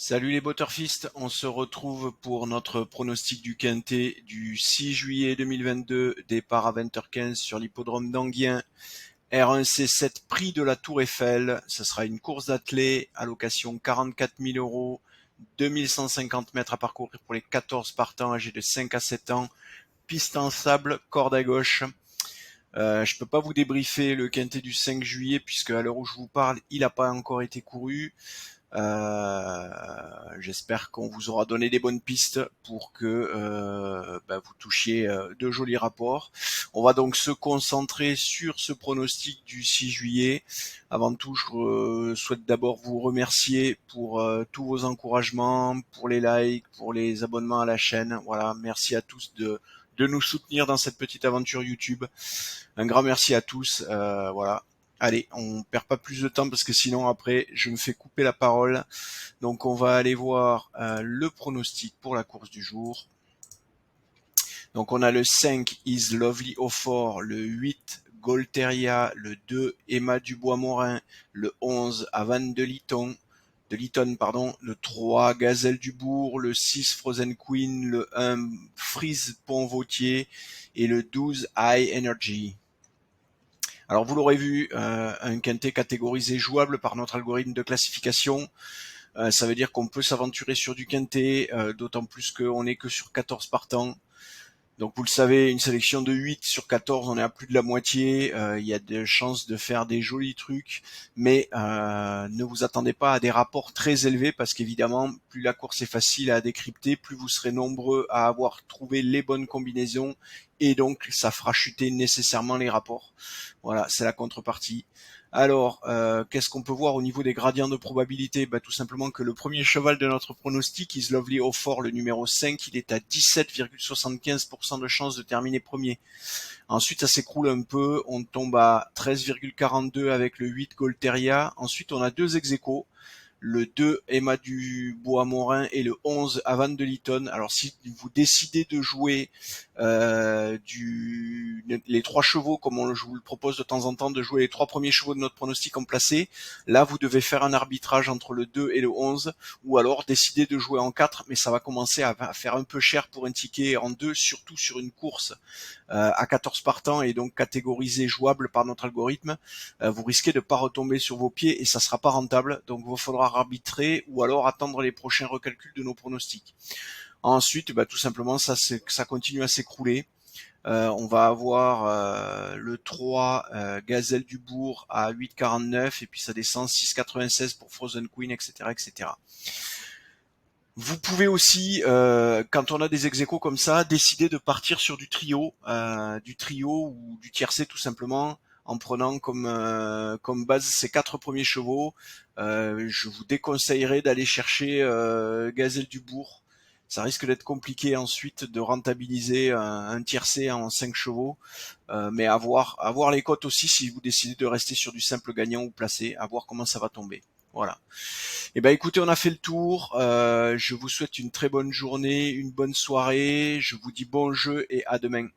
Salut les Butterfist, on se retrouve pour notre pronostic du Quintet du 6 juillet 2022, départ à 20h15 sur l'hippodrome d'Anguien, R1C7 prix de la Tour Eiffel. Ce sera une course d'athlée, allocation 44 000 euros, 2150 mètres à parcourir pour les 14 partants âgés de 5 à 7 ans, piste en sable, corde à gauche. Je peux pas vous débriefer le Quintet du 5 juillet puisque à l'heure où je vous parle, il n'a pas encore été couru. Euh, J'espère qu'on vous aura donné des bonnes pistes pour que vous touchiez de jolis rapports. On va donc se concentrer sur ce pronostic du 6 juillet. Avant tout, je souhaite d'abord vous remercier pour tous vos encouragements, pour les likes, pour les abonnements à la chaîne. Voilà, merci à tous de nous soutenir dans cette petite aventure YouTube. Un grand merci à tous. Voilà. Allez, on perd pas plus de temps parce que sinon après je me fais couper la parole. Donc on va aller voir le pronostic pour la course du jour. Donc on a le 5 Is Lovely Offer, le 8 Golteria, le 2 Emma Dubois-Morin, le 11 Havane de Lytton, le 3 Gazelle du Bourg, le 6 Frozen Queen, le 1 Freeze Pont-Vautier et le 12 High Energy. Alors vous l'aurez vu, un quintet catégorisé jouable par notre algorithme de classification. Ça veut dire qu'on peut s'aventurer sur du quintet, d'autant plus qu'on n'est que sur 14 partants. Donc vous le savez, une sélection de 8 sur 14, on est à plus de la moitié, il y a des chances de faire des jolis trucs, mais ne vous attendez pas à des rapports très élevés, parce qu'évidemment, plus la course est facile à décrypter, plus vous serez nombreux à avoir trouvé les bonnes combinaisons, et donc ça fera chuter nécessairement les rapports. Voilà, c'est la contrepartie. Alors, qu'est-ce qu'on peut voir au niveau des gradients de probabilité? Tout simplement que le premier cheval de notre pronostic, Is Lovely Offer, le numéro 5, il est à 17,75% de chance de terminer premier. Ensuite, ça s'écroule un peu, on tombe à 13,42 avec le 8 Golteria. Ensuite, on a deux ex-aequo, le 2 Emma du Bois-Morin et le 11 Havane de Lytton. Alors si vous décidez de jouer les trois chevaux, comme je vous le propose de temps en temps, de jouer les trois premiers chevaux de notre pronostic en placé, là vous devez faire un arbitrage entre le 2 et le 11, ou alors décider de jouer en 4, mais ça va commencer à faire un peu cher pour un ticket en 2, surtout sur une course à 14 partants et donc catégorisé jouable par notre algorithme. Vous risquez de ne pas retomber sur vos pieds et ça sera pas rentable, donc il vous faudra arbitrer ou alors attendre les prochains recalculs de nos pronostics. Ensuite, tout simplement, ça continue à s'écrouler. On va avoir le 3 Gazelle du Bourg à 8,49 et puis ça descend 6,96 pour Frozen Queen, etc., etc. Vous pouvez aussi, quand on a des ex-aequo comme ça, décider de partir sur du trio ou du tiercé tout simplement, en prenant comme base ces quatre premiers chevaux. Je vous déconseillerais d'aller chercher Gazelle du Bourg. Ça risque d'être compliqué ensuite de rentabiliser un tiercé en 5 chevaux, mais à voir les cotes aussi si vous décidez de rester sur du simple gagnant ou placé, à voir comment ça va tomber. Voilà. Eh ben écoutez, on a fait le tour. Je vous souhaite une très bonne journée, une bonne soirée. Je vous dis bon jeu et à demain.